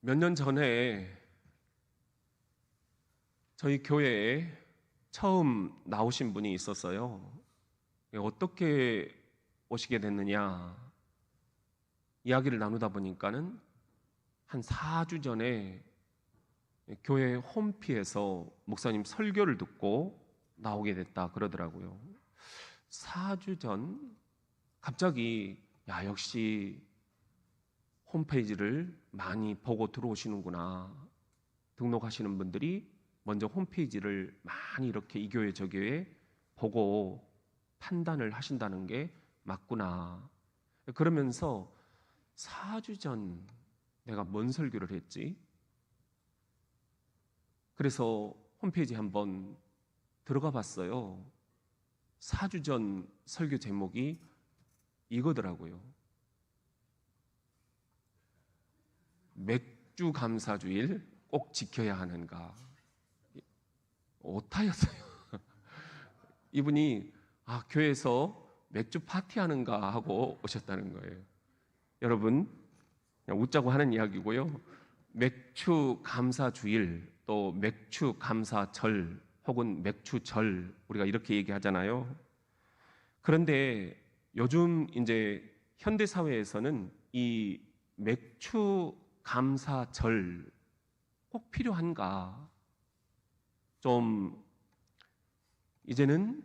몇 년 전에 저희 교회에 처음 나오신 분이 있었어요. 어떻게 오시게 됐느냐 이야기를 나누다 보니까는 한 4주 전에 교회 홈피에서 목사님 설교를 듣고 나오게 됐다 그러더라고요. 4주 전 갑자기 역시 홈페이지를 많이 보고 들어오시는구나. 등록하시는 분들이 먼저 홈페이지를 많이 이렇게 이 교회 저 교회 보고 판단을 하신다는 게 맞구나. 그러면서 4주 전 내가 뭔 설교를 했지? 그래서 홈페이지 한번 들어가 봤어요. 4주 전 설교 제목이 이거더라고요. 맥주 감사주일 꼭 지켜야 하는가? 오타였어요. 이분이 교회에서 맥주 파티하는가 하고 오셨다는 거예요. 여러분, 그냥 웃자고 하는 이야기고요. 맥주 감사주일, 또 맥주 감사절 혹은 맥주절, 우리가 이렇게 얘기하잖아요. 그런데 요즘 이제 현대 사회에서는 이 맥주 감사절 꼭 필요한가? 좀 이제는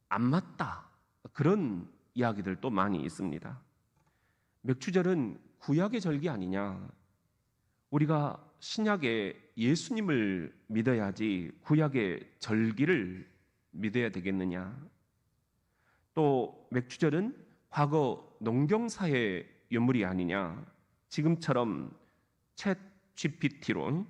안 맞다. 그런 이야기들도 많이 있습니다. 맥주절은 구약의 절기 아니냐? 우리가 신약의 예수님을 믿어야지 구약의 절기를 믿어야 되겠느냐? 또 맥주절은 과거 농경사의 유물이 아니냐? 지금처럼 챗 GPT로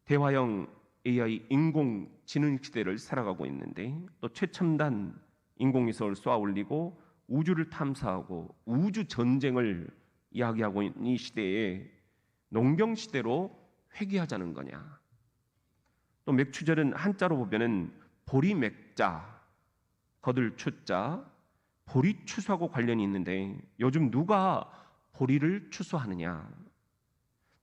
대화형 AI 인공지능 시대를 살아가고 있는데, 또 최첨단 인공위성을 쏘아 올리고 우주를 탐사하고 우주 전쟁을 이야기하고 있는 이 시대에 농경 시대로 회귀하자는 거냐? 또 맥추절은 한자로 보면은 보리맥자, 거들 추자, 보리 추수하고 관련이 있는데 요즘 누가 보리를 추수하느냐?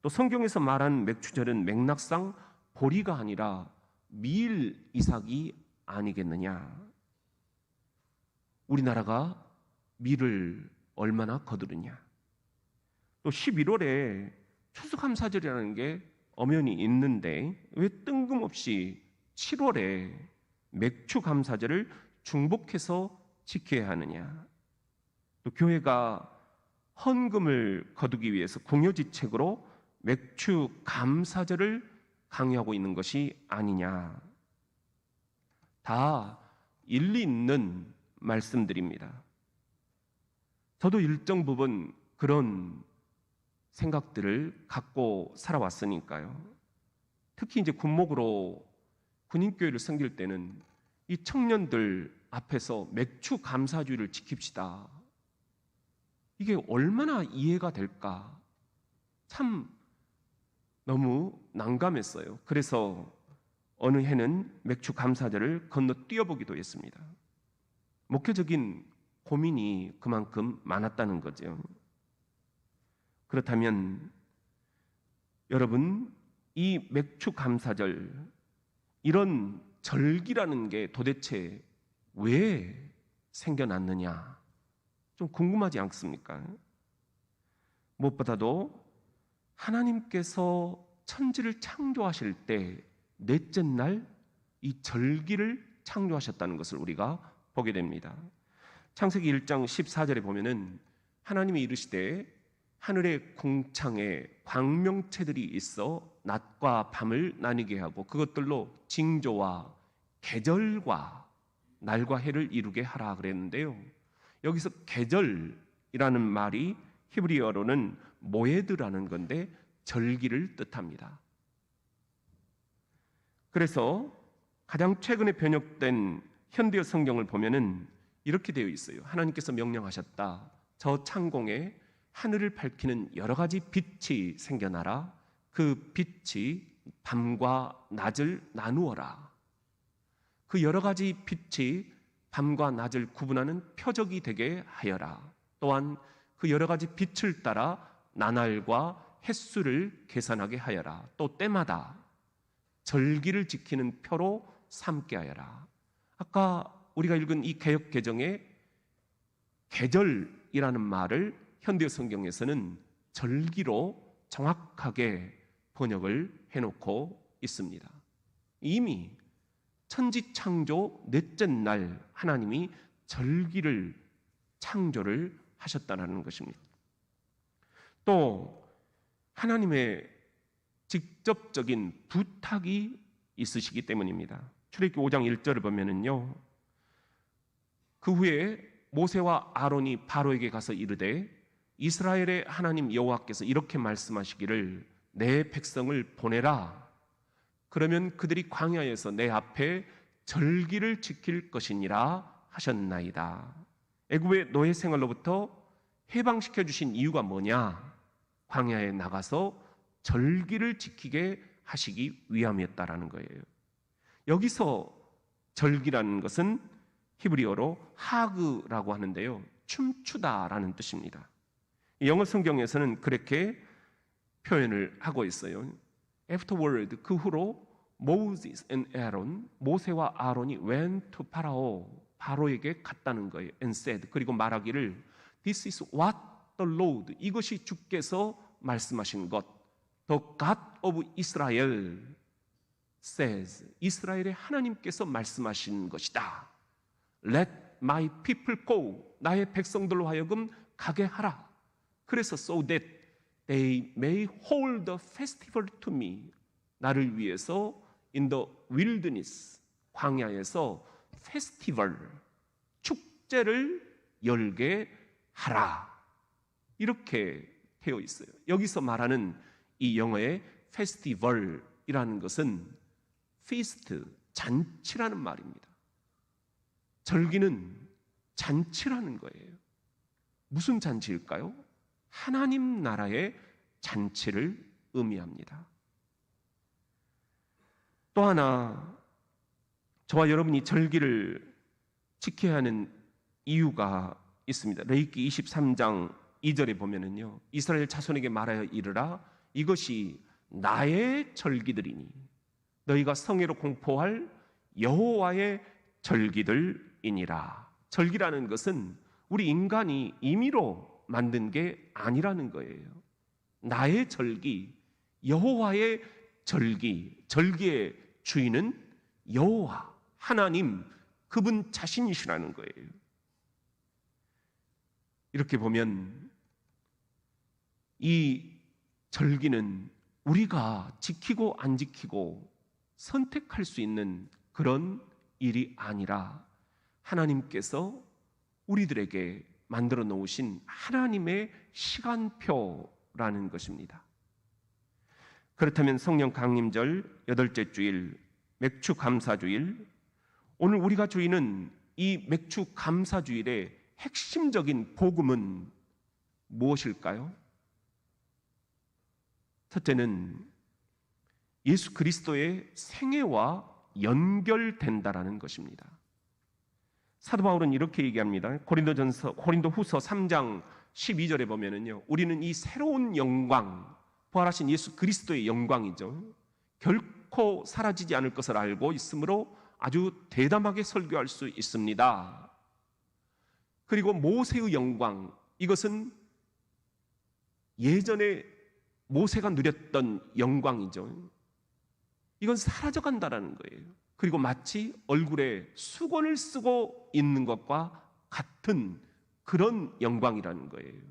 또 성경에서 말한 맥추절은 맥락상 보리가 아니라 밀 이삭이 아니겠느냐? 우리나라가 밀을 얼마나 거두느냐? 또 11월에 추수감사절이라는 게 엄연히 있는데 왜 뜬금없이 7월에 맥추감사절을 중복해서 지켜야 하느냐? 또 교회가 헌금을 거두기 위해서 궁여지책으로 맥추감사절을 강요하고 있는 것이 아니냐? 다 일리 있는 말씀드립니다. 저도 일정 부분 그런 생각들을 갖고 살아왔으니까요. 특히 이제 군목으로 군인교회를 섬길 때는 이 청년들 앞에서 맥추 감사주의를 지킵시다. 이게 얼마나 이해가 될까? 참 너무 난감했어요. 그래서 어느 해는 맥추 감사절을 건너뛰어보기도 했습니다. 목회적인 고민이 그만큼 많았다는 거죠. 그렇다면 여러분, 이 맥추 감사절, 이런 절기라는 게 도대체 왜 생겨났느냐? 좀 궁금하지 않습니까? 무엇보다도 하나님께서 천지를 창조하실 때 넷째 날 이 절기를 창조하셨다는 것을 우리가 보게 됩니다. 창세기 1장 14절에 보면은 하나님이 이르시되 하늘의 궁창에 광명체들이 있어 낮과 밤을 나뉘게 하고 그것들로 징조와 계절과 날과 해를 이루게 하라 그랬는데요. 여기서 계절이라는 말이 히브리어로는 모에드라는 건데 절기를 뜻합니다. 그래서 가장 최근에 번역된 현대어 성경을 보면은 이렇게 되어 있어요. 하나님께서 명령하셨다. 저 창공에 하늘을 밝히는 여러 가지 빛이 생겨나라. 그 빛이 밤과 낮을 나누어라. 그 여러 가지 빛이 밤과 낮을 구분하는 표적이 되게 하여라. 또한 그 여러 가지 빛을 따라 나날과 횟수를 계산하게 하여라. 또 때마다 절기를 지키는 표로 삼게 하여라. 아까 우리가 읽은 이 개역 개정에 계절이라는 말을 현대 성경에서는 절기로 정확하게 번역을 해놓고 있습니다. 이미 천지창조 넷째 날 하나님이 절기를 창조를 하셨다는 것입니다. 또 하나님의 직접적인 부탁이 있으시기 때문입니다. 출애굽기 5장 1절을 보면은요, 그 후에 모세와 아론이 바로에게 가서 이르되 이스라엘의 하나님 여호와께서 이렇게 말씀하시기를 내 백성을 보내라. 그러면 그들이 광야에서 내 앞에 절기를 지킬 것이니라 하셨나이다. 애굽의 노예 생활로부터 해방시켜 주신 이유가 뭐냐? 광야에 나가서 절기를 지키게 하시기 위함이었다라는 거예요. 여기서 절기라는 것은 히브리어로 하그라고 하는데요, 춤추다라는 뜻입니다. 영어 성경에서는 그렇게 표현을 하고 있어요. Afterward, 그 후로 Moses and Aaron, 모세와 아론이 went to Pharaoh, 바로에게 갔다는 거예요. And said, 그리고 말하기를 This is what the Lord, 이것이 주께서 말씀하신 것, The God of Israel says, 이스라엘의 하나님께서 말씀하신 것이다. Let my people go, 나의 백성들로 하여금 가게 하라. 그래서 so that they may hold the festival to me, 나를 위해서 in the wilderness, 광야에서 페스티벌, 축제를 열게 하라. 이렇게 되어 있어요. 여기서 말하는 이 영어의 페스티벌이라는 것은 feast, 잔치라는 말입니다. 절기는 잔치라는 거예요. 무슨 잔치일까요? 하나님 나라의 잔치를 의미합니다. 또 하나, 저와 여러분이 절기를 지켜야 하는 이유가 있습니다. 레위기 23장 2절에 보면은요, 이스라엘 자손에게 말하여 이르라, 이것이 나의 절기들이니 너희가 성회로 공포할 여호와의 절기들이니라. 절기라는 것은 우리 인간이 임의로 만든 게 아니라는 거예요. 나의 절기, 여호와의 절기, 절기의 주인은 여호와, 하나님, 그분 자신이시라는 거예요. 이렇게 보면 이 절기는 우리가 지키고 안 지키고 선택할 수 있는 그런 일이 아니라 하나님께서 우리들에게 만들어 놓으신 하나님의 시간표라는 것입니다. 그렇다면 성령 강림절, 8째 주일, 맥주 감사주일, 오늘 우리가 주의는 이 맥주 감사주일의 핵심적인 복음은 무엇일까요? 첫째는 예수 그리스도의 생애와 연결된다라는 것입니다. 사도 바울은 이렇게 얘기합니다. 고린도후서 3장 12절에 보면은요, 우리는 이 새로운 영광, 부활하신 예수 그리스도의 영광이죠, 결코 사라지지 않을 것을 알고 있으므로 아주 대담하게 설교할 수 있습니다. 그리고 모세의 영광, 이것은 예전에 모세가 누렸던 영광이죠. 이건 사라져간다라는 거예요. 그리고 마치 얼굴에 수건을 쓰고 있는 것과 같은 그런 영광이라는 거예요.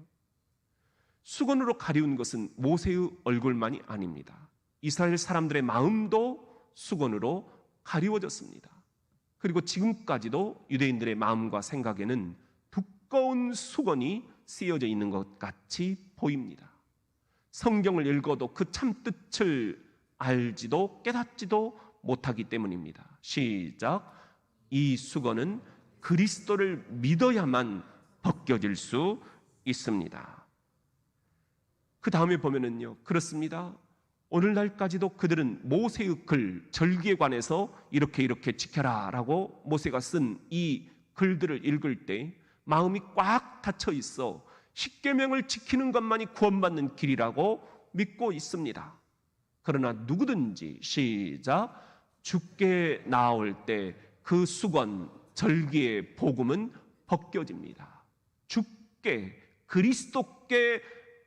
수건으로 가리운 것은 모세의 얼굴만이 아닙니다. 이스라엘 사람들의 마음도 수건으로 가리워졌습니다. 그리고 지금까지도 유대인들의 마음과 생각에는 두꺼운 수건이 씌어져 있는 것 같이 보입니다. 성경을 읽어도 그 참뜻을 알지도 깨닫지도 못하기 때문입니다. 시작. 이 수건은 그리스도를 믿어야만 벗겨질 수 있습니다. 그 다음에 보면은요, 그렇습니다. 오늘날까지도 그들은 모세의 글, 절기에 관해서 이렇게 지켜라 라고 모세가 쓴 이 글들을 읽을 때 마음이 꽉 닫혀 있어 십계명을 지키는 것만이 구원받는 길이라고 믿고 있습니다. 그러나 누구든지 시작 주께 나올 때 그 수건 절기의 복음은 벗겨집니다. 주께 그리스도께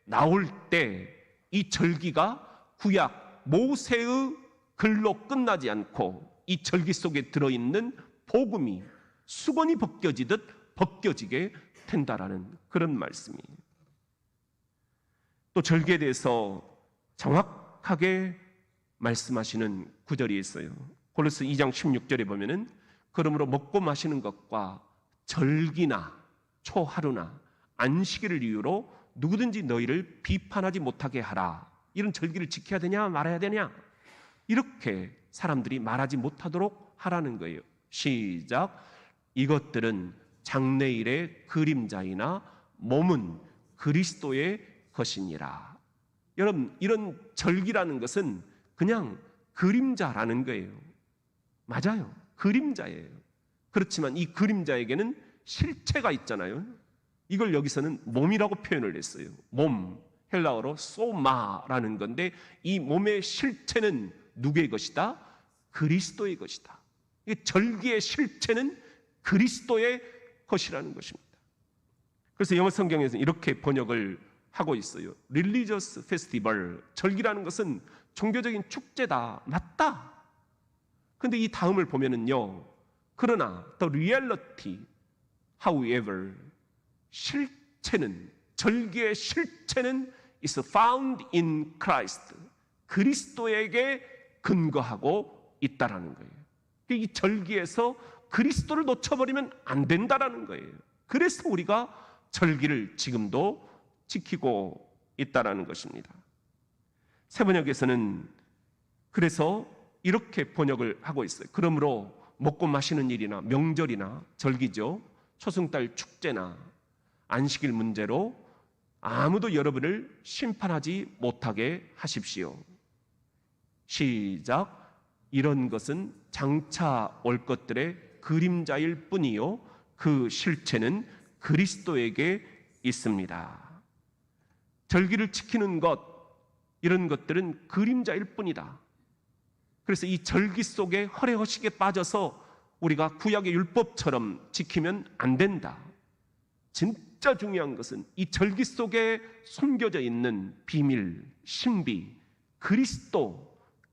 나올 때 이 절기가 구약 모세의 글로 끝나지 않고 이 절기 속에 들어있는 복음이 수건이 벗겨지듯 벗겨지게 된다라는 그런 말씀이에요. 또 절기에 대해서 정확하게 말씀하시는 구절이 있어요. 골로새 2장 16절에 보면은 그러므로 먹고 마시는 것과 절기나 초하루나 안식일을 이유로 누구든지 너희를 비판하지 못하게 하라. 이런 절기를 지켜야 되냐 말아야 되냐 이렇게 사람들이 말하지 못하도록 하라는 거예요. 시작. 이것들은 장래일의 그림자이나 몸은 그리스도의 것이니라. 여러분, 이런 절기라는 것은 그냥 그림자라는 거예요. 맞아요. 그림자예요. 그렇지만 이 그림자에게는 실체가 있잖아요. 이걸 여기서는 몸이라고 표현을 했어요. 몸, 헬라어로 소마라는 건데 이 몸의 실체는 누구의 것이다? 그리스도의 것이다. 절기의 실체는 그리스도의 것이라는 것입니다. 그래서 영어 성경에서는 이렇게 번역을 하고 있어요. Religious festival, 절기라는 것은 종교적인 축제다, 맞다. 근데 이 다음을 보면은요, 그러나 the reality, however, 실체는, 절기의 실체는 is found in Christ, 그리스도에게 근거하고 있다라는 거예요. 이 절기에서 그리스도를 놓쳐버리면 안 된다라는 거예요. 그래서 우리가 절기를 지금도 지키고 있다라는 것입니다. 새번역에서는 그래서 이렇게 번역을 하고 있어요. 그러므로 먹고 마시는 일이나 명절이나 절기죠, 초승달 축제나 안식일 문제로 아무도 여러분을 심판하지 못하게 하십시오. 시작. 이런 것은 장차 올 것들의 그림자일 뿐이요 그 실체는 그리스도에게 있습니다. 절기를 지키는 것, 이런 것들은 그림자일 뿐이다. 그래서 이 절기 속에 허례허식에 빠져서 우리가 구약의 율법처럼 지키면 안 된다. 진짜 중요한 것은 이 절기 속에 숨겨져 있는 비밀, 신비,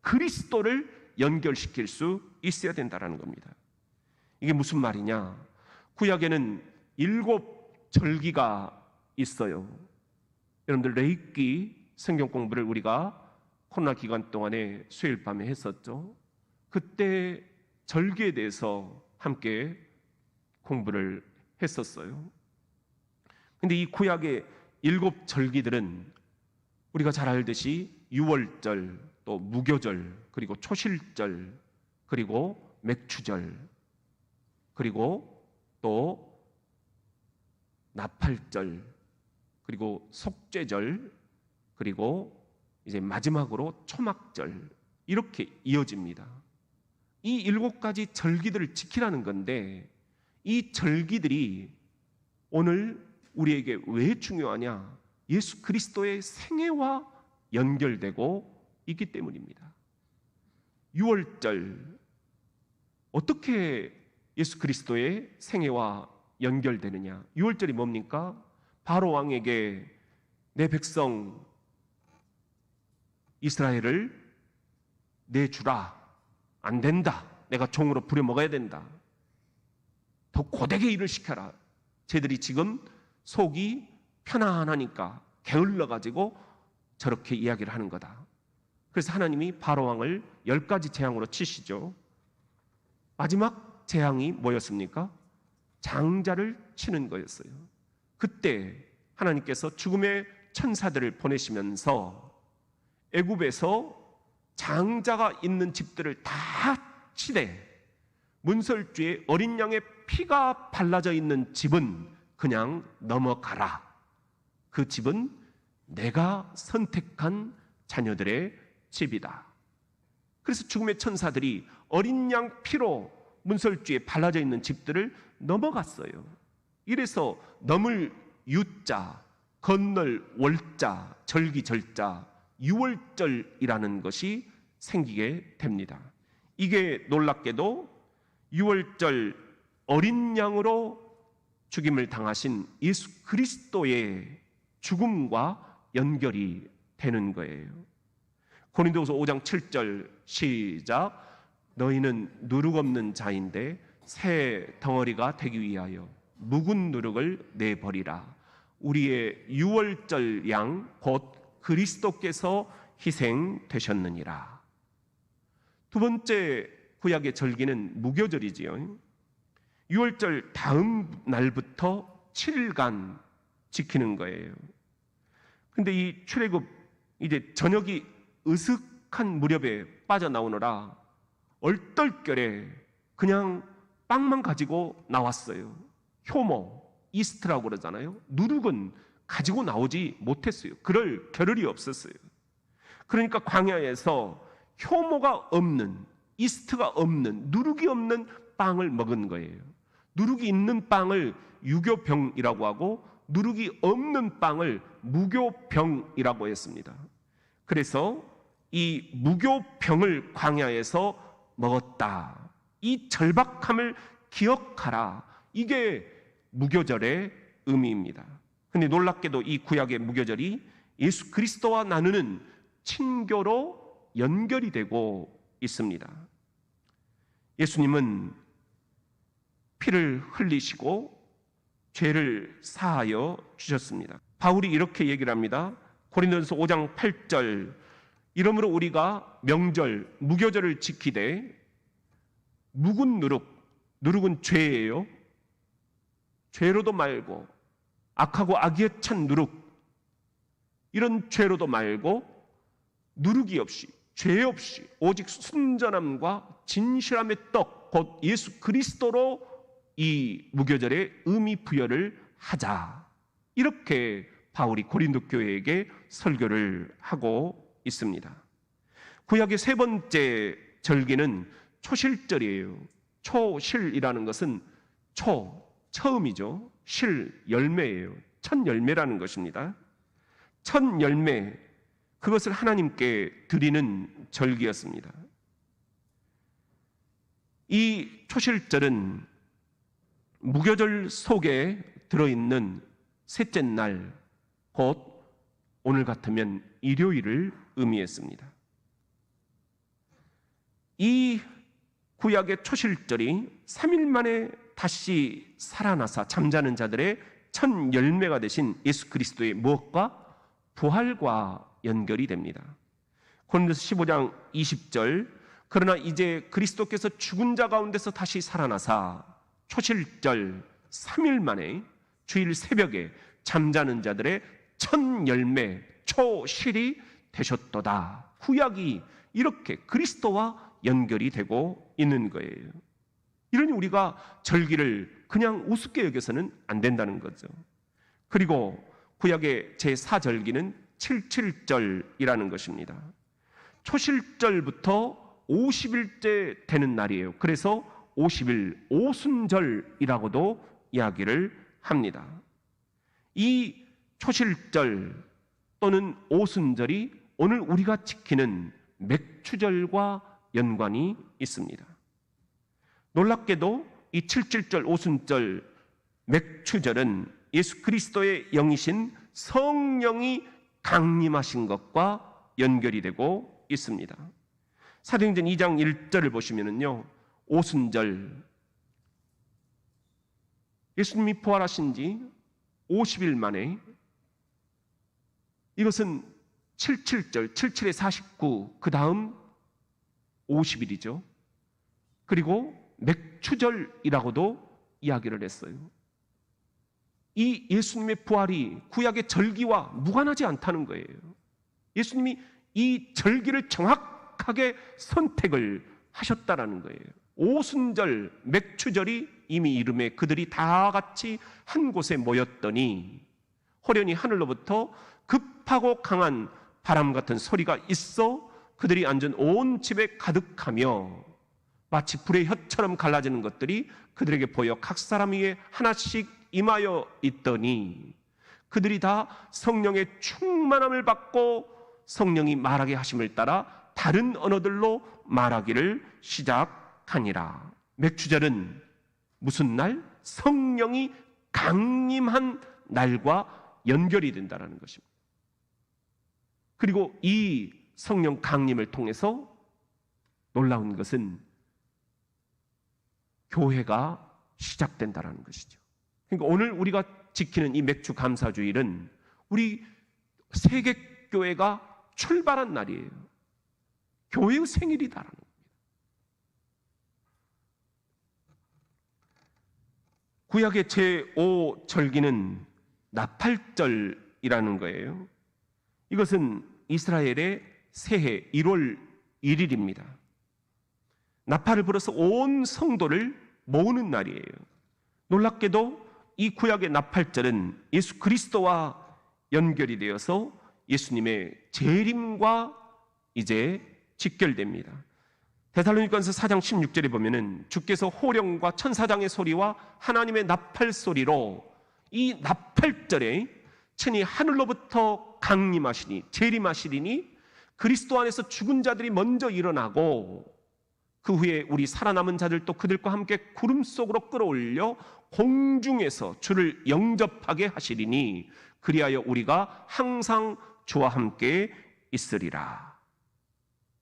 그리스도를 연결시킬 수 있어야 된다는 겁니다. 이게 무슨 말이냐? 구약에는 7절기가 있어요. 여러분들 레이기 성경 공부를 우리가 코로나 기간 동안에 수요일 밤에 했었죠. 그때 절기에 대해서 함께 공부를 했었어요. 근데 이 구약의 7절기들은 우리가 잘 알듯이 유월절, 또 무교절, 그리고 초실절, 그리고 맥추절, 그리고 또 나팔절, 그리고 속죄절, 그리고 이제 마지막으로 초막절, 이렇게 이어집니다. 이 7가지 절기들을 지키라는 건데 이 절기들이 오늘 우리에게 왜 중요하냐? 예수 그리스도의 생애와 연결되고 있기 때문입니다. 유월절, 어떻게 예수 그리스도의 생애와 연결되느냐? 유월절이 뭡니까? 바로 왕에게 내 백성 이스라엘을 내주라. 안 된다. 내가 종으로 부려먹어야 된다. 더 고되게 일을 시켜라. 쟤들이 지금 속이 편안하니까 게을러가지고 저렇게 이야기를 하는 거다. 그래서 하나님이 바로왕을 10가지 재앙으로 치시죠. 마지막 재앙이 뭐였습니까? 장자를 치는 거였어요. 그때 하나님께서 죽음의 천사들을 보내시면서 애굽에서 장자가 있는 집들을 다 치되 문설주에 어린 양의 피가 발라져 있는 집은 그냥 넘어가라. 그 집은 내가 선택한 자녀들의 집이다. 그래서 죽음의 천사들이 어린 양 피로 문설주에 발라져 있는 집들을 넘어갔어요. 이래서 넘을 유자, 건널 월자, 절기 절자, 유월절이라는 것이 생기게 됩니다. 이게 놀랍게도 유월절 어린 양으로 죽임을 당하신 예수 그리스도의 죽음과 연결이 되는 거예요. 고린도후서 5장 7절 시작. 너희는 누룩 없는 자인데 새 덩어리가 되기 위하여 묵은 누룩을 내버리라. 우리의 유월절 양 곧 그리스도께서 희생되셨느니라. 두 번째 구약의 절기는 무교절이지요. 유월절 다음 날부터 7일간 지키는 거예요. 근데 이 출애굽 이제 저녁이 으슥한 무렵에 빠져나오느라 얼떨결에 그냥 빵만 가지고 나왔어요. 효모, 이스트라고 그러잖아요. 누룩은 가지고 나오지 못했어요. 그럴 겨를이 없었어요. 그러니까 광야에서 효모가 없는, 이스트가 없는, 누룩이 없는 빵을 먹은 거예요. 누룩이 있는 빵을 유교병이라고 하고 누룩이 없는 빵을 무교병이라고 했습니다. 그래서 이 무교병을 광야에서 먹었다. 이 절박함을 기억하라. 이게 무교절의 의미입니다. 그런데 놀랍게도 이 구약의 무교절이 예수 그리스도와 나누는 친교로 연결이 되고 있습니다. 예수님은 피를 흘리시고 죄를 사하여 주셨습니다. 바울이 이렇게 얘기를 합니다. 고린도전서 5장 8절 이러므로 우리가 명절, 무교절을 지키되 묵은 누룩, 누룩은 죄예요. 죄로도 말고 악하고 악의에 찬 누룩, 이런 죄로도 말고 누룩이 없이, 죄 없이 오직 순전함과 진실함의 떡, 곧 예수 그리스도로 이 무교절의 의미 부여를 하자. 이렇게 바울이 고린도 교회에게 설교를 하고 있습니다. 구약의 세 번째 절기는 초실절이에요. 초실이라는 것은 처음이죠. 실, 열매예요. 첫 열매라는 것입니다. 첫 열매, 그것을 하나님께 드리는 절기였습니다. 이 초실절은 무교절 속에 들어있는 셋째 날, 곧 오늘 같으면 일요일을 의미했습니다. 이 구약의 초실절이 3일 만에 다시 살아나사 잠자는 자들의 첫 열매가 되신 예수 그리스도의 무엇과? 부활과 연결이 됩니다. 고린도서 15장 20절 그러나 이제 그리스도께서 죽은 자 가운데서 다시 살아나사 초실절 3일 만에 주일 새벽에 잠자는 자들의 첫 열매 초실이 되셨도다. 구약이 이렇게 그리스도와 연결이 되고 있는 거예요. 이러니 우리가 절기를 그냥 우습게 여겨서는 안 된다는 거죠. 그리고 구약의 제4절기는 77절이라는 것입니다. 초실절부터 50일째 되는 날이에요. 그래서 50일 오순절이라고도 이야기를 합니다. 이 초실절 또는 오순절이 오늘 우리가 지키는 맥추절과 연관이 있습니다. 놀랍게도 이 77절 오순절 맥추절은 예수 그리스도의 영이신 성령이 강림하신 것과 연결이 되고 있습니다. 사도행전 2장 1절을 보시면은요, 오순절 예수님이 부활하신 지 50일 만에, 이것은 77절, 77에 49, 그 다음 50일이죠. 그리고 맥추절이라고도 이야기를 했어요. 이 예수님의 부활이 구약의 절기와 무관하지 않다는 거예요. 예수님이 이 절기를 정확하게 선택을 하셨다라는 거예요. 오순절, 맥추절이 이미 이름에 그들이 다 같이 한 곳에 모였더니 호련히 하늘로부터 급하고 강한 바람 같은 소리가 있어 그들이 앉은 온 집에 가득하며 마치 불의 혀처럼 갈라지는 것들이 그들에게 보여 각 사람 위에 하나씩 임하여 있더니 그들이 다 성령의 충만함을 받고 성령이 말하게 하심을 따라 다른 언어들로 말하기를 시작하니라. 맥추절은 무슨 날? 성령이 강림한 날과 연결이 된다는 것입니다. 그리고 이 성령 강림을 통해서 놀라운 것은 교회가 시작된다는 것이죠. 그러니까 오늘 우리가 지키는 이 맥주 감사주일은 우리 세계교회가 출발한 날이에요. 교회의 생일이다라는 겁니다. 구약의 제5절기는 나팔절이라는 거예요. 이것은 이스라엘의 새해 1월 1일입니다. 나팔을 불어서 온 성도를 모으는 날이에요. 놀랍게도 이 구약의 나팔절은 예수 그리스도와 연결이 되어서 예수님의 재림과 이제 직결됩니다. 데살로니가서 4장 16절에 보면은 주께서 호령과 천사장의 소리와 하나님의 나팔 소리로 이 나팔절에 친히 하늘로부터 강림하시니 재림하시리니 그리스도 안에서 죽은 자들이 먼저 일어나고 그 후에 우리 살아남은 자들도 그들과 함께 구름 속으로 끌어올려 공중에서 주를 영접하게 하시리니 그리하여 우리가 항상 주와 함께 있으리라.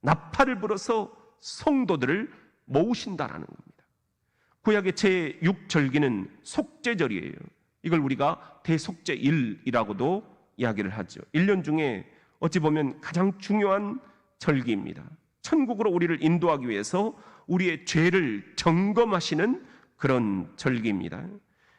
나팔을 불어서 성도들을 모으신다라는 겁니다. 구약의 제6절기는 속죄절이에요. 이걸 우리가 대속죄일이라고도 이야기를 하죠. 1년 중에 어찌 보면 가장 중요한 절기입니다. 천국으로 우리를 인도하기 위해서 우리의 죄를 점검하시는 그런 절기입니다.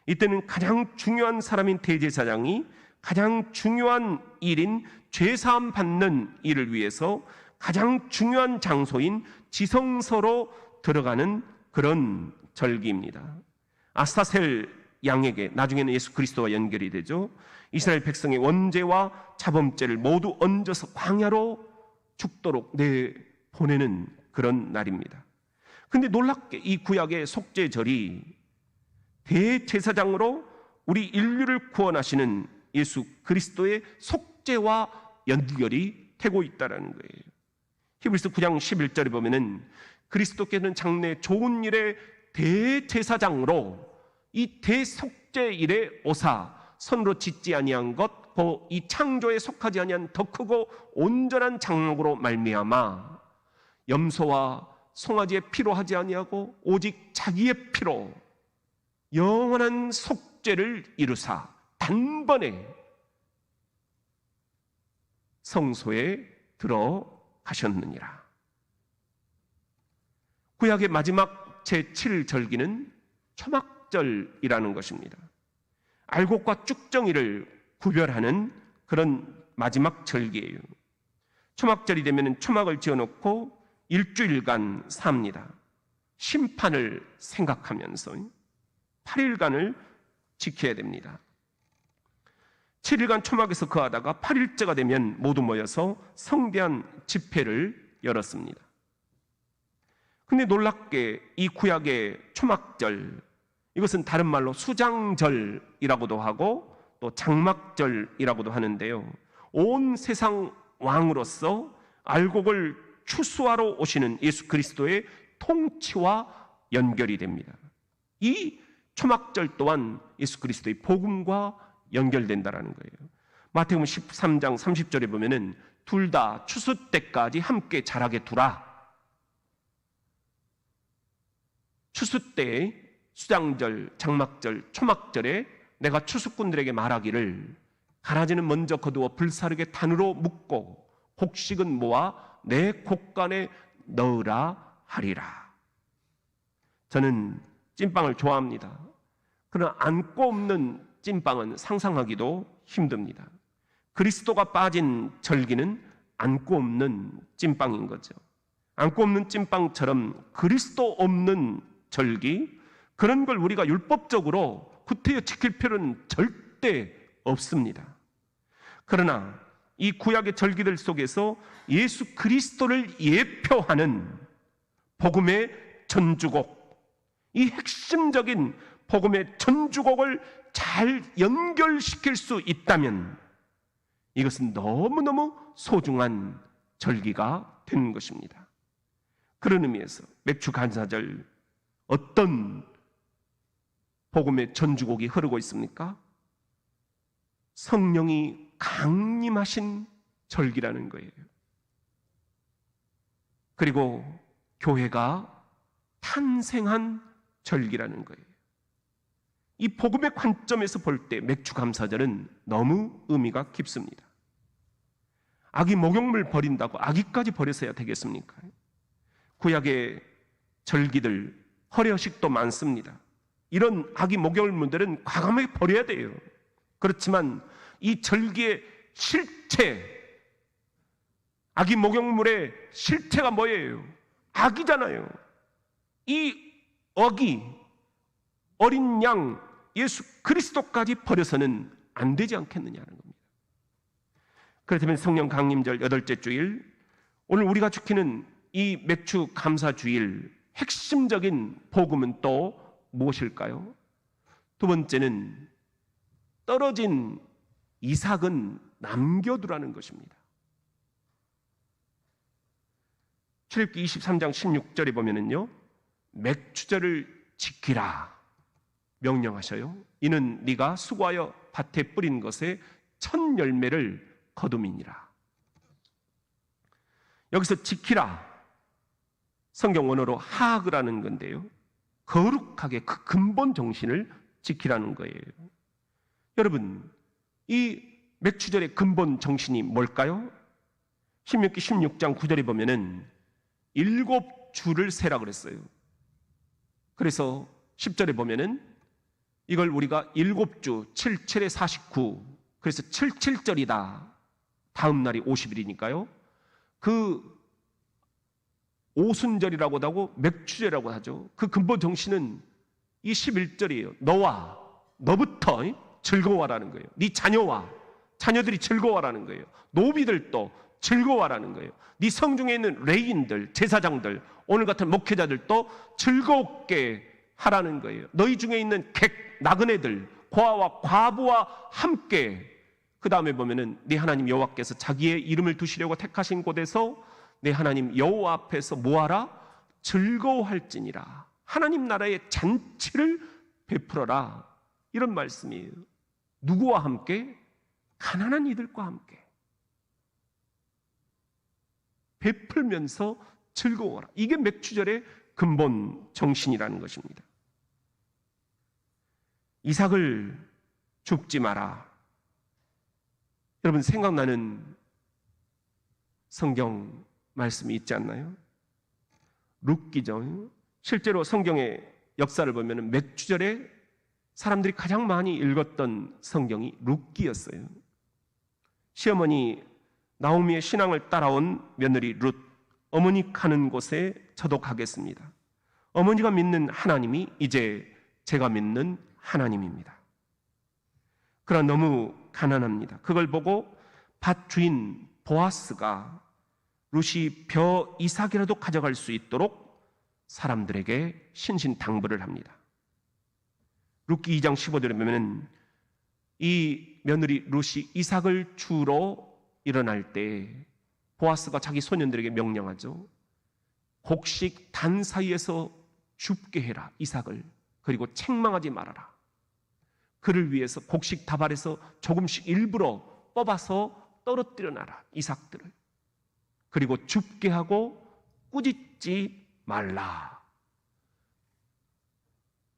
이때는 가장 중요한 사람인 대제사장이 가장 중요한 일인 죄사함 받는 일을 위해서 가장 중요한 장소인 지성소로 들어가는 그런 절기입니다. 아스타셀 양에게 나중에는 예수 그리스도와 연결이 되죠. 이스라엘 백성의 원죄와 자범죄를 모두 얹어서 광야로 죽도록 내보내는 그런 날입니다. 근데 놀랍게 이 구약의 속죄절이 대제사장으로 우리 인류를 구원하시는 예수 그리스도의 속죄와 연결이 되고 있다는 거예요. 히브리서 9장 11절에 보면은 그리스도께서는 장래 좋은 일의 대제사장으로 이 대속죄일의 오사 손으로 짓지 아니한 것 곧 이 창조에 속하지 아니한 더 크고 온전한 장막으로 말미암아 염소와 송아지의 피로 하지 아니하고 오직 자기의 피로 영원한 속죄를 이루사 단번에 성소에 들어가셨느니라. 구약의 마지막 제7절기는 초막절이라는 것입니다. 알곡과 쭉정이를 구별하는 그런 마지막 절기예요. 초막절이 되면 초막을 지어놓고 일주일간 삽니다. 심판을 생각하면서 8일간을 지켜야 됩니다. 7일간 초막에서 거하다가 8일째가 되면 모두 모여서 성대한 집회를 열었습니다. 근데 놀랍게 이 구약의 초막절, 이것은 다른 말로 수장절이라고도 하고 또 장막절이라고도 하는데요. 온 세상 왕으로서 알곡을 추수하러 오시는 예수 그리스도의 통치와 연결이 됩니다. 이 초막절 또한 예수 그리스도의 복음과 연결된다는 거예요. 마태복음 13장 30절에 보면은 둘 다 추수 때까지 함께 자라게 두라. 추수 때에 수장절, 장막절, 초막절에 내가 추수꾼들에게 말하기를 가라지는 먼저 거두어 불사르게 단으로 묶고 곡식은 모아 내 곡간에 넣으라 하리라. 저는 찐빵을 좋아합니다. 그러나 안고 없는 찐빵은 상상하기도 힘듭니다. 그리스도가 빠진 절기는 안고 없는 찐빵인 거죠. 안고 없는 찐빵처럼 그리스도 없는 절기, 그런 걸 우리가 율법적으로 구태여 지킬 필요는 절대 없습니다. 그러나 이 구약의 절기들 속에서 예수 그리스도를 예표하는 복음의 전주곡, 이 핵심적인 복음의 전주곡을 잘 연결시킬 수 있다면 이것은 너무너무 소중한 절기가 되는 것입니다. 그런 의미에서 맥주 감사절 어떤 복음의 전주곡이 흐르고 있습니까? 성령이 강림하신 절기라는 거예요. 그리고 교회가 탄생한 절기라는 거예요. 이 복음의 관점에서 볼 때 맥주 감사절은 너무 의미가 깊습니다. 아기 목욕물 버린다고 아기까지 버려서야 되겠습니까? 구약의 절기들, 허례허식도 많습니다. 이런 아기 목욕물들은 과감하게 버려야 돼요. 그렇지만 이 절기의 실체, 아기 목욕물의 실체가 뭐예요? 아기잖아요. 이 어기, 어린 양 예수 그리스도까지 버려서는 안 되지 않겠느냐는 겁니다. 그렇다면 성령 강림절 8째 주일, 오늘 우리가 지키는 이 맥주 감사 주일 핵심적인 복음은 또 무엇일까요? 두 번째는 떨어진 이삭은 남겨두라는 것입니다. 출애굽기 23장 16절에 보면은요, 맥주절을 지키라 명령하셔요. 이는 네가 수고하여 밭에 뿌린 것에 첫 열매를 거둠이니라. 여기서 지키라, 성경 원어로 하그라는 건데요, 거룩하게 그 근본 정신을 지키라는 거예요. 여러분, 이 맥주절의 근본 정신이 뭘까요? 신명기 16장 9절에 보면은 7주를 세라 그랬어요. 그래서 10절에 보면은 이걸 우리가 7주, 77에 49, 그래서 77절이다. 다음 날이 50일이니까요. 그 오순절이라고도 하고 맥주절이라고 하죠. 그 근본 정신은 이 11절이에요. 너부터 즐거워하라는 거예요. 네 자녀들이 즐거워하라는 거예요. 노비들도 즐거워하라는 거예요. 네 성중에 있는 레위인들, 제사장들, 오늘 같은 목회자들도 즐겁게 하라는 거예요. 너희 중에 있는 객, 나그네들, 고아와 과부와 함께. 그 다음에 보면은 네 하나님 여호와께서 자기의 이름을 두시려고 택하신 곳에서 내 하나님 여호와 앞에서 뭐하라? 즐거워할지니라. 하나님 나라의 잔치를 베풀어라. 이런 말씀이에요. 누구와 함께? 가난한 이들과 함께 베풀면서 즐거워라. 이게 맥주절의 근본 정신이라는 것입니다. 이삭을 죽지 마라. 여러분, 생각나는 성경 말씀이 있지 않나요? 룻기죠. 실제로 성경의 역사를 보면 맥주절에 사람들이 가장 많이 읽었던 성경이 룻기였어요. 시어머니 나오미의 신앙을 따라온 며느리 룻, 어머니 가는 곳에 저도 가겠습니다. 어머니가 믿는 하나님이 이제 제가 믿는 하나님입니다. 그러나 너무 가난합니다. 그걸 보고 밭 주인 보아스가 룻이 벼 이삭이라도 가져갈 수 있도록 사람들에게 신신당부를 합니다. 룻기 2장 15절에 보면 이 며느리 룻이 이삭을 주러 일어날 때 보아스가 자기 소년들에게 명령하죠. 곡식 단 사이에서 줍게 해라, 이삭을. 그리고 책망하지 말아라. 그를 위해서 곡식 다발에서 조금씩 일부러 뽑아서 떨어뜨려 놔라, 이삭들을. 그리고 줍게 하고 꾸짖지 말라.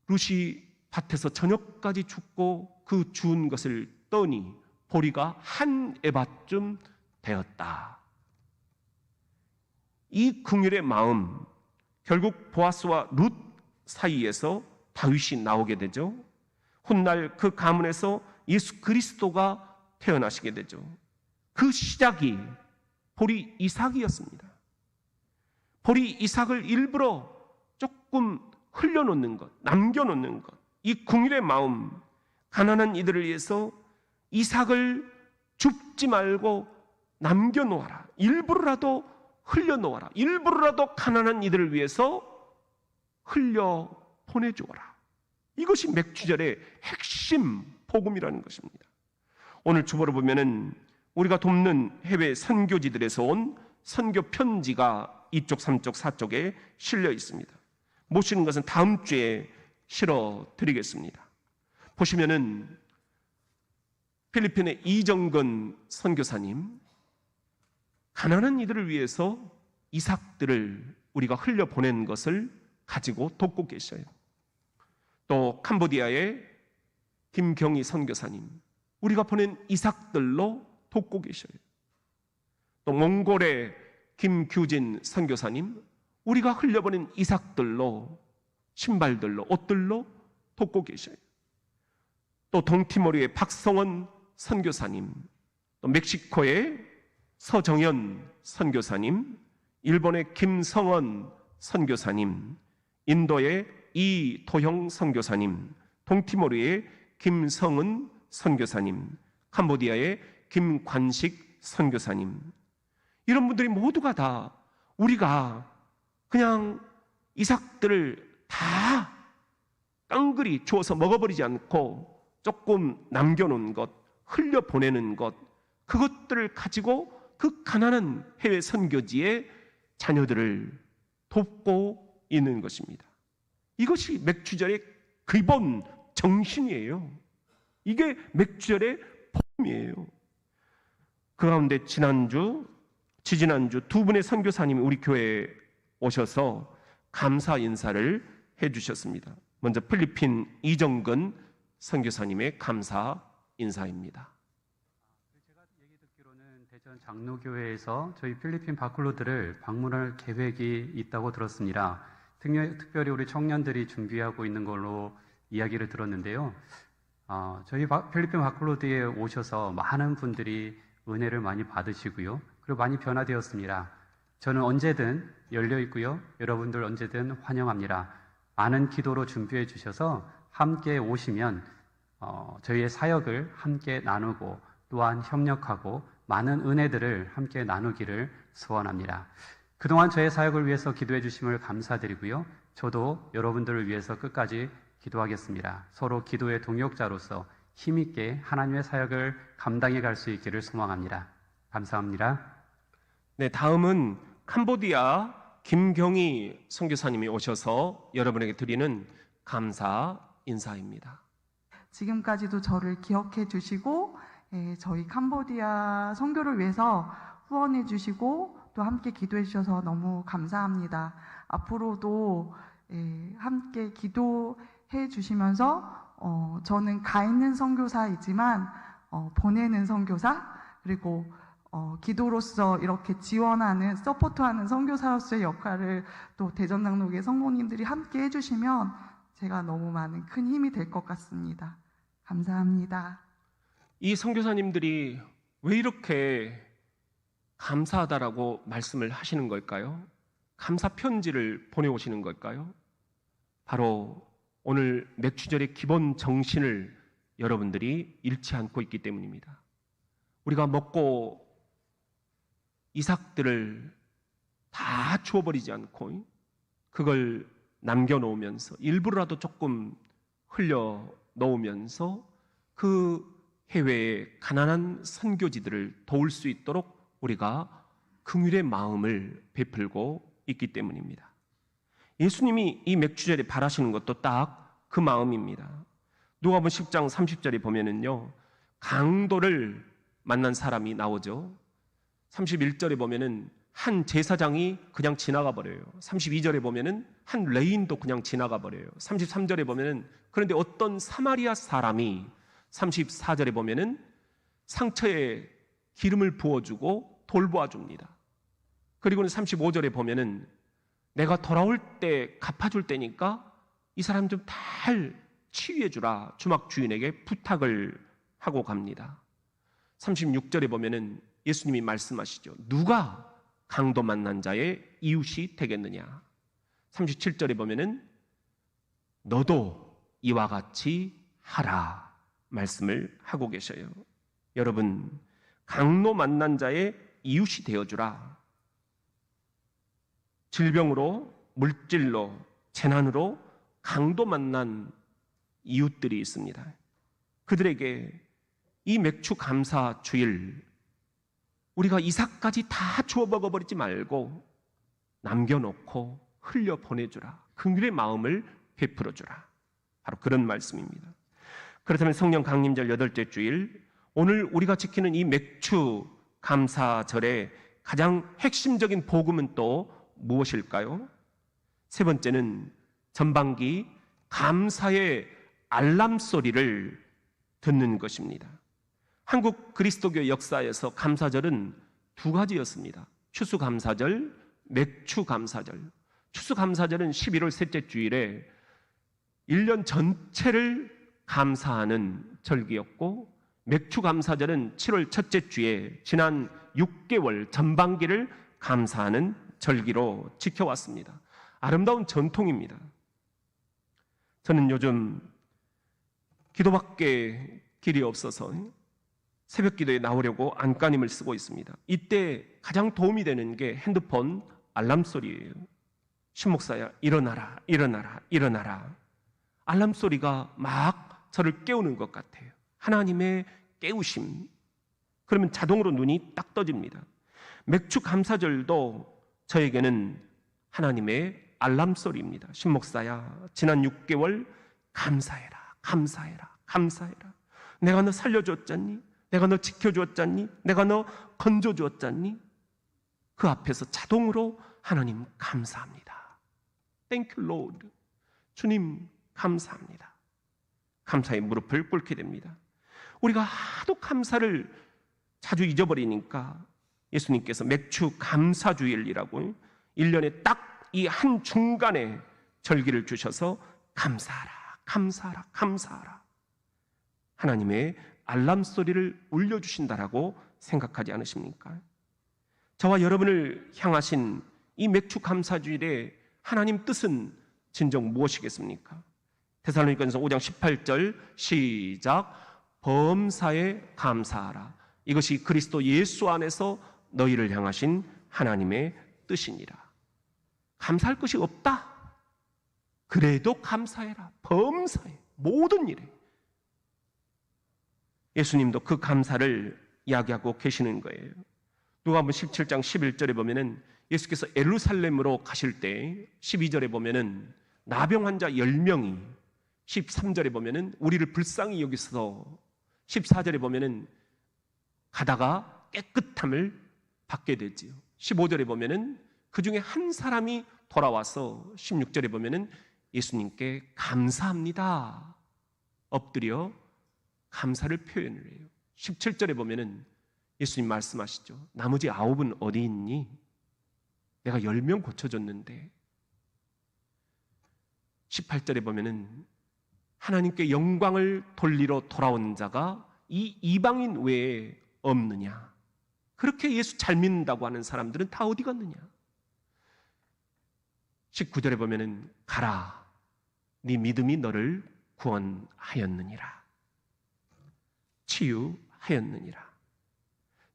룻이 밭에서 저녁까지 죽고 그 주운 것을 떠니 보리가 한 에바쯤 되었다. 이 긍휼의 마음, 결국 보아스와 룻 사이에서 다윗이 나오게 되죠. 훗날 그 가문에서 예수 그리스도가 태어나시게 되죠. 그 시작이 보리 이삭이었습니다. 보리 이삭을 일부러 조금 흘려놓는 것, 남겨놓는 것, 이 긍휼의 마음, 가난한 이들을 위해서 이삭을 줍지 말고 남겨놓아라. 일부러라도 흘려놓아라. 일부러라도 가난한 이들을 위해서 흘려 보내주어라. 이것이 맥주절의 핵심 복음이라는 것입니다. 오늘 주보를 보면은 우리가 돕는 해외 선교지들에서 온 선교 편지가 2쪽, 3쪽, 4쪽에 실려 있습니다. 모시는 것은 다음 주에 실어 드리겠습니다. 보시면은 필리핀의 이정근 선교사님, 가난한 이들을 위해서 이삭들을 우리가 흘려보낸 것을 가지고 돕고 계셔요. 또 캄보디아의 김경희 선교사님, 우리가 보낸 이삭들로 돕고 계셔요. 또 몽골의 김규진 선교사님, 우리가 흘려보낸 이삭들로, 신발들로, 옷들로 돕고 계셔요. 또 동티모르의 박성원 선교사님, 또 멕시코의 서정현 선교사님, 일본의 김성원 선교사님, 인도의 이도형 선교사님, 동티모르의 김성은 선교사님, 캄보디아의 김관식 선교사님, 이런 분들이 모두가 다 우리가 그냥 이삭들을 다 깡그리 주워서 먹어버리지 않고 조금 남겨놓은 것, 흘려보내는 것, 그것들을 가지고 그 가난한 해외 선교지의 자녀들을 돕고 있는 것입니다. 이것이 맥주절의 기본 정신이에요. 이게 맥주절의 폼이에요. 그 가운데 지난주, 지지난주 두 분의 선교사님이 우리 교회에 오셔서 감사 인사를 해주셨습니다. 먼저 필리핀 이정근 선교사님의 감사 인사입니다. 제가 얘기 듣기로는 대전 장로교회에서 저희 필리핀 바클로드를 방문할 계획이 있다고 들었습니다. 특별히 우리 청년들이 준비하고 있는 걸로 이야기를 들었는데요. 저희 필리핀 바클로드에 오셔서 많은 분들이 은혜를 많이 받으시고요. 그리고 많이 변화되었습니다. 저는 언제든 열려 있고요. 여러분들 언제든 환영합니다. 많은 기도로 준비해 주셔서 함께 오시면 저희의 사역을 함께 나누고 또한 협력하고 많은 은혜들을 함께 나누기를 소원합니다. 그동안 저의 사역을 위해서 기도해 주심을 감사드리고요. 저도 여러분들을 위해서 끝까지 기도하겠습니다. 서로 기도의 동역자로서 힘있게 하나님의 사역을 감당해 갈 수 있기를 소망합니다. 감사합니다. 네, 다음은 캄보디아 김경희 선교사님이 오셔서 여러분에게 드리는 감사 인사입니다. 지금까지도 저를 기억해 주시고 저희 캄보디아 선교를 위해서 후원해 주시고 또 함께 기도해 주셔서 너무 감사합니다. 앞으로도 함께 기도해 주시면서 저는 가 있는 선교사이지만 보내는 선교사, 그리고 기도로서 이렇게 지원하는, 서포트하는 선교사로서의 역할을 또 대전장로교회 성도님들이 함께 해주시면 제가 너무 많은 큰 힘이 될 것 같습니다. 감사합니다. 이 선교사님들이 왜 이렇게 감사하다라고 말씀을 하시는 걸까요? 감사 편지를 보내오시는 걸까요? 바로 오늘 맥주절의 기본 정신을 여러분들이 잃지 않고 있기 때문입니다. 우리가 먹고 이삭들을 다 주워버리지 않고 그걸 남겨놓으면서 일부라도 조금 흘려놓으면서 그 해외의 가난한 선교지들을 도울 수 있도록 우리가 긍휼의 마음을 베풀고 있기 때문입니다. 예수님이 이 맥주절에 바라시는 것도 딱 그 마음입니다. 누가복음 10장 30절에 보면은요, 강도를 만난 사람이 나오죠. 31절에 보면은 한 제사장이 그냥 지나가 버려요. 32절에 보면은 한 레인도 그냥 지나가 버려요. 33절에 보면은 그런데 어떤 사마리아 사람이 34절에 보면은 상처에 기름을 부어주고 돌보아줍니다. 그리고는 35절에 보면은 내가 돌아올 때 갚아줄 때니까 이 사람 좀 잘 치유해주라 주막 주인에게 부탁을 하고 갑니다. 36절에 보면은 예수님이 말씀하시죠. 누가 강도 만난 자의 이웃이 되겠느냐. 37절에 보면은 너도 이와 같이 하라 말씀을 하고 계셔요. 여러분, 강도 만난 자의 이웃이 되어주라. 질병으로, 물질로, 재난으로 강도 만난 이웃들이 있습니다. 그들에게 이 맥주 감사 주일 우리가 이삭까지 다 주워 먹어버리지 말고 남겨놓고 흘려 보내주라. 긍휼의 마음을 베풀어주라. 바로 그런 말씀입니다. 그렇다면 성령 강림절 8째 주일, 오늘 우리가 지키는 이 맥주 감사절의 가장 핵심적인 복음은 또 무엇일까요? 세 번째는 전반기 감사의 알람 소리를 듣는 것입니다. 한국 그리스도교 역사에서 감사절은 두 가지였습니다. 추수감사절, 맥추감사절. 추수감사절은 11월 셋째 주일에 1년 전체를 감사하는 절기였고, 맥추감사절은 7월 첫째 주에 지난 6개월 전반기를 감사하는 절기로 지켜왔습니다. 아름다운 전통입니다. 저는 요즘 기도밖에 길이 없어서 새벽 기도에 나오려고 안간힘을 쓰고 있습니다. 이때 가장 도움이 되는 게 핸드폰 알람 소리예요. 신목사야, 일어나라, 일어나라, 일어나라. 알람 소리가 막 저를 깨우는 것 같아요. 하나님의 깨우심. 그러면 자동으로 눈이 딱 떠집니다. 맥주 감사절도 저에게는 하나님의 알람 소리입니다. 신목사야, 지난 6개월 감사해라, 감사해라, 감사해라. 내가 너 살려줬잖니? 내가 너 지켜줬잖니? 내가 너 건져줬잖니? 그 앞에서 자동으로 하나님 감사합니다. Thank you, Lord. 주님 감사합니다. 감사의 무릎을 꿇게 됩니다. 우리가 하도 감사를 자주 잊어버리니까 예수님께서 맥주 감사주일이라고 1년에 딱 이 한 중간에 절기를 주셔서 감사하라, 감사하라, 감사하라. 하나님의 알람 소리를 울려주신다라고 생각하지 않으십니까? 저와 여러분을 향하신 이 맥주 감사주일의 하나님 뜻은 진정 무엇이겠습니까? 데살로니가전서 5장 18절 시작. 범사에 감사하라. 이것이 그리스도 예수 안에서 너희를 향하신 하나님의 뜻이니라. 감사할 것이 없다. 그래도 감사해라. 범사에, 모든 일에. 예수님도 그 감사를 이야기하고 계시는 거예요. 누가복음 17장 11절에 보면은 예수께서 예루살렘으로 가실 때 12절에 보면은 나병 환자 10명이, 13절에 보면은 우리를 불쌍히 여기서, 14절에 보면은 가다가 깨끗함을 받게 되지요. 15절에 보면은 그 중에 한 사람이 돌아와서 16절에 보면은 예수님께 감사합니다. 엎드려 감사를 표현을 해요. 17절에 보면은 예수님 말씀하시죠. 나머지 9은 어디 있니? 내가 10명 고쳐줬는데. 18절에 보면은 하나님께 영광을 돌리러 돌아온 자가 이 이방인 외에 없느냐? 그렇게 예수 잘 믿는다고 하는 사람들은 다 어디 갔느냐? 19절에 보면은 가라, 네 믿음이 너를 구원하였느니라, 치유하였느니라.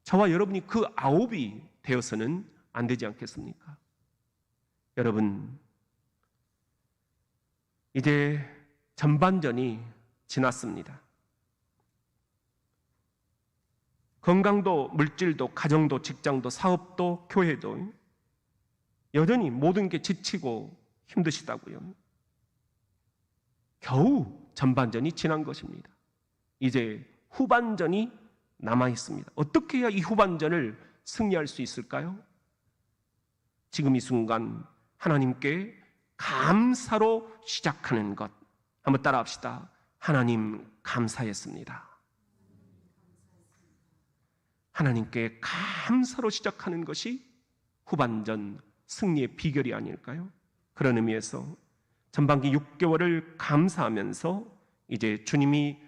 저와 여러분이 그 9이 되어서는 안 되지 않겠습니까? 여러분, 이제 전반전이 지났습니다. 건강도, 물질도, 가정도, 직장도, 사업도, 교회도 여전히 모든 게 지치고 힘드시다고요. 겨우 전반전이 지난 것입니다. 이제 후반전이 남아 있습니다. 어떻게 해야 이 후반전을 승리할 수 있을까요? 지금 이 순간 하나님께 감사로 시작하는 것. 한번 따라 합시다. 하나님 감사했습니다. 하나님께 감사로 시작하는 것이 후반전 승리의 비결이 아닐까요? 그런 의미에서 전반기 6개월을 감사하면서 이제 주님이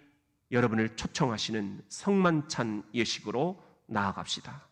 여러분을 초청하시는 성만찬 예식으로 나아갑시다.